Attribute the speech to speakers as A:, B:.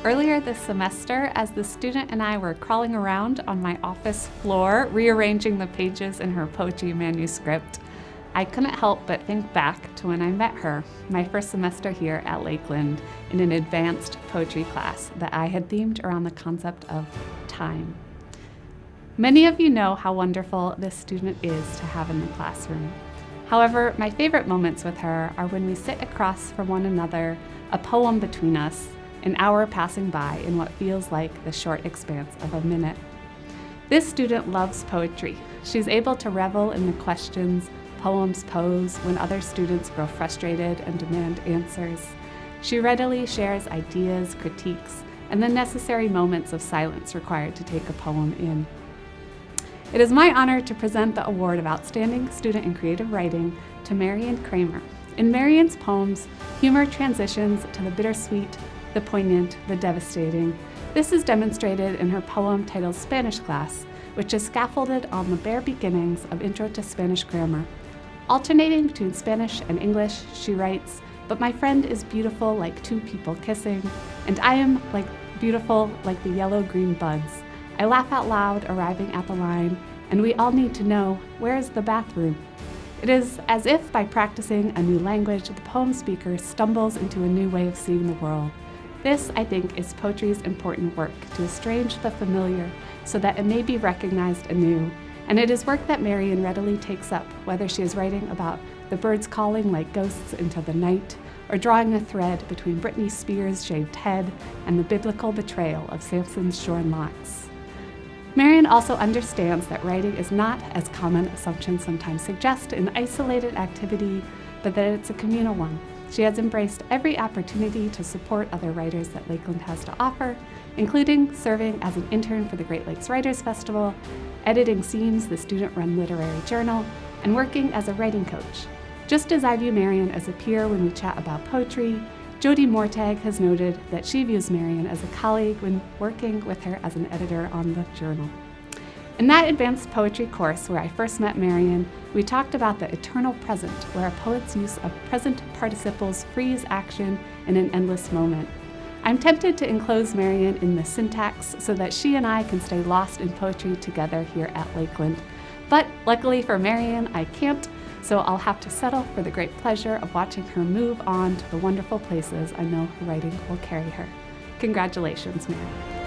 A: Earlier this semester, as the student and I were crawling around on my office floor, rearranging the pages in her poetry manuscript, I couldn't help but think back to when I met her, my first semester here at Lakeland, in an advanced poetry class that I had themed around the concept of time. Many of you know how wonderful this student is to have in the classroom. However, my favorite moments with her are when we sit across from one another, a poem between us, an hour passing by in what feels like the short expanse of a minute. This student loves poetry. She's able to revel in the questions poems pose when other students grow frustrated and demand answers. She readily shares ideas, critiques, and the necessary moments of silence required to take a poem in. It is my honor to present the Award of Outstanding Student in Creative Writing to Marian Kramer. In Marian's poems, humor transitions to the bittersweet, the poignant, the devastating. This is demonstrated in her poem titled Spanish Class, which is scaffolded on the bare beginnings of Intro to Spanish Grammar. Alternating between Spanish and English, she writes, "But my friend is beautiful like two people kissing, and I am beautiful like the yellow-green buds. I laugh out loud arriving at the line, and we all need to know, where is the bathroom?" It is as if by practicing a new language, the poem speaker stumbles into a new way of seeing the world. This, I think, is poetry's important work, to estrange the familiar so that it may be recognized anew. And it is work that Marian readily takes up, whether she is writing about the birds calling like ghosts into the night, or drawing a thread between Britney Spears' shaved head and the biblical betrayal of Samson's shorn locks. Marian also understands that writing is not, as common assumptions sometimes suggest, an isolated activity, but that it's a communal one. She has embraced every opportunity to support other writers that Lakeland has to offer, including serving as an intern for the Great Lakes Writers Festival, editing Seams, the student-run literary journal, and working as a writing coach. Just as I view Marian as a peer when we chat about poetry, Jody Mortag has noted that she views Marian as a colleague when working with her as an editor on the journal. In that advanced poetry course where I first met Marian, we talked about the eternal present, where a poet's use of present participles frees action in an endless moment. I'm tempted to enclose Marian in the syntax so that she and I can stay lost in poetry together here at Lakeland. But luckily for Marian, I can't, so I'll have to settle for the great pleasure of watching her move on to the wonderful places I know her writing will carry her. Congratulations, Marian.